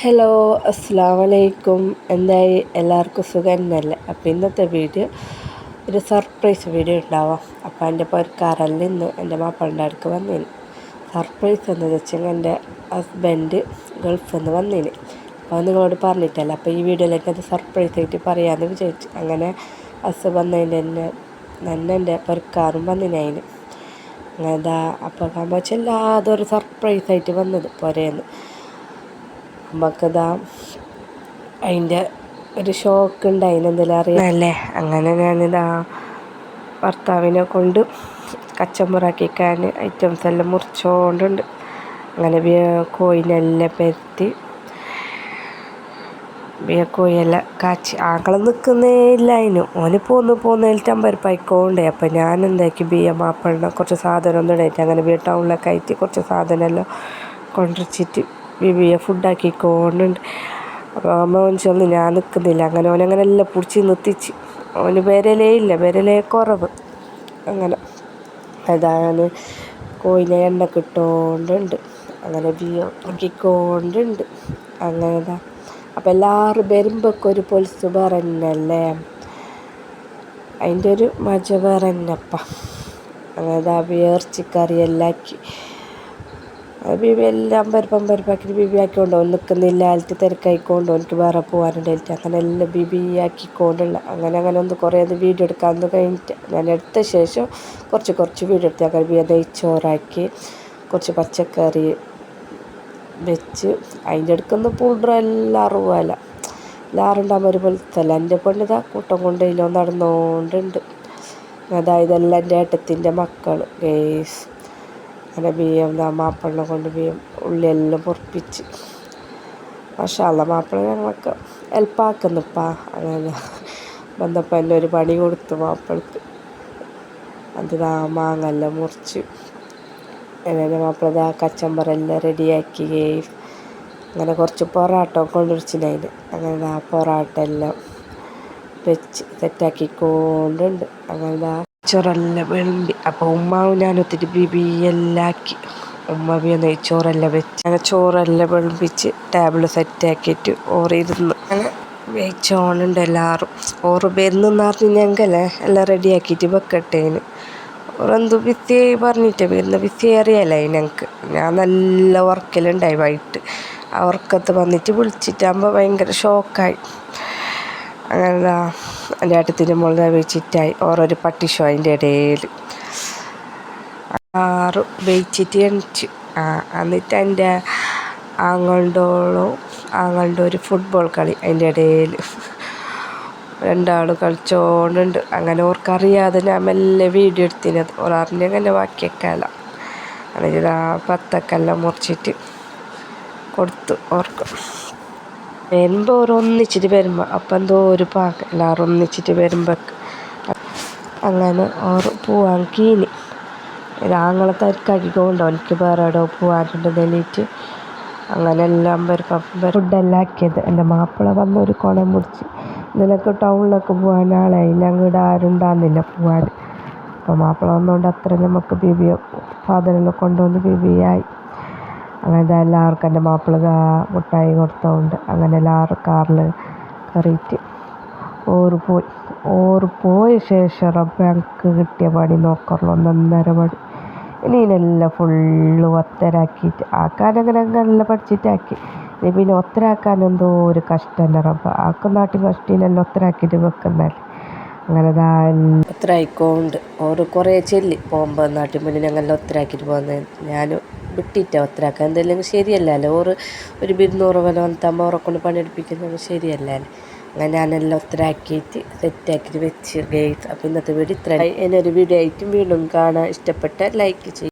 Hello, അസ്സലാമു അലൈക്കും. എന്തായി, എല്ലാവർക്കും സുഖം തന്നെയല്ലേ? അപ്പോൾ ഇന്നത്തെ വീഡിയോ ഒരു സർപ്രൈസ് വീഡിയോ ഉണ്ടാവാം. അപ്പോൾ എൻ്റെ പൊരക്കാരെല്ലാം ഇന്ന് എൻ്റെ മാപ്പിളുടെ അടുക്ക് വന്നേന്. സർപ്രൈസ് എന്ന് വെച്ചെങ്കിൽ എൻ്റെ ഹസ്ബൻഡ് ഗൾഫിൽ നിന്ന് വന്നേന്. അപ്പോൾ നിങ്ങളോട് പറഞ്ഞിട്ടല്ല. അപ്പോൾ ഈ വീഡിയോയിലേക്ക് അത് സർപ്രൈസ് ആയിട്ട് പറയാമെന്ന് വിചാരിച്ചു. അങ്ങനെ ഹസ് വന്നതിൻ്റെ തന്നെ എൻ്റെ പൊരക്കാരും വന്നിനതിന്. അങ്ങനെ അപ്പോൾ നമ്മൾ വെച്ചാൽ ഒരു സർപ്രൈസ് ആയിട്ട് വന്നത് പുരേന്ന്. നമുക്കിതാ അതിൻ്റെ ഒരു ഷോക്ക് ഉണ്ട്, അതിനെന്തെങ്കിലും അറിയാമല്ലേ. അങ്ങനെ ഞാനിതാ ഭർത്താവിനെ കൊണ്ട് കച്ചമ്പറാക്കിക്കാൻ ഐറ്റംസ് എല്ലാം മുറിച്ചുകൊണ്ടുണ്ട്. അങ്ങനെ കോയിനെല്ലാം പെരുത്തി കോയെല്ലാം കാച്ചി ആക്കളെ നിൽക്കുന്നേ ഇല്ല. അതിന് ഓന് പോന്നേലിട്ട് അമ്പരപ്പായിക്കോണ്ടേ. അപ്പം ഞാൻ എന്താക്കി മാപ്പിളിനെ കുറച്ച് സാധനം ഒന്നും ഇടായിട്ട് അങ്ങനെ ടൗണിലൊക്കെ ആയിട്ട് കുറച്ച് സാധനമെല്ലാം കൊണ്ടുവച്ചിട്ട് ഫുഡാക്കിക്കൊണ്ടുണ്ട്. അപ്പോൾ അമ്മ ചോദിച്ചു ഞാൻ നിൽക്കുന്നില്ല. അങ്ങനെ ഓനങ്ങനെ എല്ലാം പിടിച്ച് നിർത്തിച്ച്. ഓന് വിരലേ കുറവ്. അങ്ങനെ അതാണ് കോയിനെ എണ്ണ കിട്ടുകൊണ്ടുണ്ട്. അങ്ങനെ ആക്കിക്കൊണ്ടുണ്ട്. അങ്ങനെ ഇതാ അപ്പം എല്ലാവരും വരുമ്പോഴൊക്കെ ഒരു പൊലിസ് വേറെ തന്നെയല്ലേ, അതിൻ്റെ ഒരു മജ വേറെ തന്നെയപ്പ. അങ്ങനെ ഇതാ ഇറച്ചിക്കറിയെല്ലാം ആക്കി എല്ലാം പരപ്പാക്കിയിട്ട് ആക്കിക്കൊണ്ട് ഓൻ നിൽക്കുന്നില്ല. അതിൽ തിരക്കായിക്കൊണ്ട് ഓനിക്ക് വേറെ പോകാനുണ്ടായിട്ട് അങ്ങനെ എല്ലാം ആക്കിക്കൊണ്ടുള്ള അങ്ങനെ ഒന്ന് കുറേ വീഡിയോ എടുക്കാമെന്ന് കഴിഞ്ഞിട്ട് ഞാൻ എടുത്ത ശേഷം കുറച്ച് വീഡിയോ എടുത്ത് അങ്ങനെ നെയ്ച്ചോറാക്കി കുറച്ച് പച്ചക്കറി വെച്ച് അതിൻ്റെ അടുക്കുന്ന പൗഡർ എല്ലാം അറിവില്ല. എല്ലാവരും ഉണ്ടാകുമ്പോൾ ഒരു പോലത്തല്ല. എൻ്റെ പെണ്ണിതാ കൂട്ടം കൊണ്ടല്ലോ നടന്നുകൊണ്ടുണ്ട്. അതായത് എല്ലാം എൻ്റെ ഏട്ടത്തിൻ്റെ മക്കൾ ഗേസ്. അങ്ങനെ മാപ്പിളിനെ കൊണ്ട് ഉള്ളിയെല്ലാം പൊറപ്പിച്ച് മാഷാ അല്ലാഹ് മാപ്പിള ഞങ്ങൾക്ക് ഹെൽപ്പാക്കുന്നുപ്പാ. അങ്ങനെ വന്നപ്പോൾ എന്നെ ഒരു പണി കൊടുത്തു മാപ്പിളക്ക്. അതിതാ മാങ്ങെല്ലാം മുറിച്ച് അങ്ങനെ മാപ്പിള കച്ചമ്പറെല്ലാം റെഡിയാക്കി. അങ്ങനെ കുറച്ച് പൊറാട്ട കൊണ്ടുവച്ചിനതിന്. അങ്ങനെ പൊറാട്ട എല്ലാം വെച്ച് സെറ്റാക്കിക്കൊണ്ടുണ്ട്. അങ്ങനെ ചോറെല്ലാം വിളമ്പി. അപ്പോൾ ഉമ്മാവും ഞാനൊത്തിരി എല്ലാം ആക്കി. ഉമ്മ നെയ്ച്ചോറെല്ലാം വെച്ച് അങ്ങനെ ചോറെല്ലാം വിളമ്പിച്ച് ടേബിൾ സെറ്റാക്കിയിട്ട് ഓറിരുന്ന് അങ്ങനെ വെച്ചോണുണ്ട്. എല്ലാവരും ഓറ് വരുന്നെന്ന് പറഞ്ഞെങ്കിലേ എല്ലാം റെഡിയാക്കിയിട്ട് വെക്കട്ടേന്. ഓരെന്തു ബിസിയായി പറഞ്ഞിട്ട് വരുന്ന ബിസിയായി അറിയാലോ ഞങ്ങൾക്ക്. ഞാൻ നല്ല വർക്കിലുണ്ടായി വൈകിട്ട്. ആ ഉറക്കത്ത് വന്നിട്ട് വിളിച്ചിട്ടാകുമ്പോൾ ഭയങ്കര ഷോക്കായി. അങ്ങനെ എൻ്റെ ഏട്ടത്തിൻ്റെ മുകളിൽ വെച്ചിട്ടായി ഓരോരു പട്ടി ഷോ അതിൻ്റെ ഇടയിൽ വെച്ചിട്ട് എണിച്ചു. എന്നിട്ട് എൻ്റെ ആങ്ങളുടെ ഒരു ഫുട്ബോൾ കളി അതിൻ്റെ ഇടയിൽ രണ്ടാളും കളിച്ചോണ്ടുണ്ട്. അങ്ങനെ ഓർക്കറിയാതെ ഞാൻ മെല്ലെ വീഡിയോ എടുത്തിനത്. ഓരറിഞ്ഞങ്ങനെ ബാക്കിയൊക്കെയല്ല. എന്നിട്ട് പത്തക്കെല്ലാം മുറിച്ചിട്ട് കൊടുത്തു ഓർക്ക്. വരുമ്പോൾ ഒന്നിച്ചിട്ട് വരുമ്പോൾ അപ്പം എന്തോ ഒരു എല്ലാവരും ഒന്നിച്ചിട്ട് വരുമ്പോൾ അങ്ങനെ ഓർ പോവാൻ കീനി. ആങ്ങളെ തിരക്കാക്കിക്കൊണ്ട് എനിക്ക് വേറെ എവിടെ പോകാനുണ്ട് തെളിയിട്ട് അങ്ങനെ എല്ലാം ഫുഡെല്ലാം ആക്കിയത്. എൻ്റെ മാപ്പിള വന്നൊരു കുണം മുടിച്ച് നിനക്ക് ടൗണിലൊക്കെ പോകാൻ ആളായി, ഞങ്ങളുടെ ആരുണ്ടാകുന്നില്ല പോകാൻ. അപ്പോൾ മാപ്പിള വന്നുകൊണ്ട് അത്ര നമുക്ക് സാധനമെല്ലാം കൊണ്ടുവന്ന് ആയി. അങ്ങനെ എല്ലാവർക്കും എൻ്റെ മാപ്പിള മുട്ടായി കൊടുത്തോണ്ട് അങ്ങനെ എല്ലാവരും കാറിൽ കയറിയിട്ട് ഓറ് പോയ ശേഷം റബ്ബേ ഞങ്ങൾക്ക് കിട്ടിയ പണി നോക്കറുള്ളൂ. 1.5 പണി. ഇനിയെല്ലാം ഫുള്ള് ഒത്തരാക്കിയിട്ട് ആക്കാനങ്ങനെ എല്ലാം പഠിച്ചിട്ടാക്കി. ഇനി പിന്നെ ഒത്തരാക്കാൻ എന്തോ ഒരു കഷ്ടം തന്നെ റബ്ബ. നാട്ടിൽ കഷ്ടീനെല്ലാം ഒത്തരാക്കിയിട്ട് വെക്കുന്നല്ലേ. അങ്ങനെ ഒത്തരായിക്കൊണ്ട് ഓറ് കുറേ ചെല്ലി പോകുമ്പോൾ നാട്ടിൽ മുന്നേ ഞങ്ങളെല്ലാം ഒത്തരാക്കിയിട്ട് പോകുന്നത്. ഞാൻ വിട്ടിട്ടാ ഒത്തരാക്കാൻ. എന്തെല്ലാം ശരിയല്ലല്ലോ. ഓറ് ഒരു 200 വില വന്നിട്ടാകുമ്പോൾ ഓറെ കൊണ്ട് പണിയെടുപ്പിക്കുന്നത് ശരിയല്ലേ. അങ്ങനെ ഞാനെല്ലാം ഒത്തരാക്കിയിട്ട് സെറ്റാക്കിയിട്ട് വെച്ച് ഗൈസ്. അപ്പോൾ ഇന്നത്തെ വീഡിയോ ഇത്ര. എന്നൊരു വീഡിയോ ആയിട്ടും വീണ്ടും കാണാൻ ഇഷ്ടപ്പെട്ട ലൈക്ക് ചെയ്യും.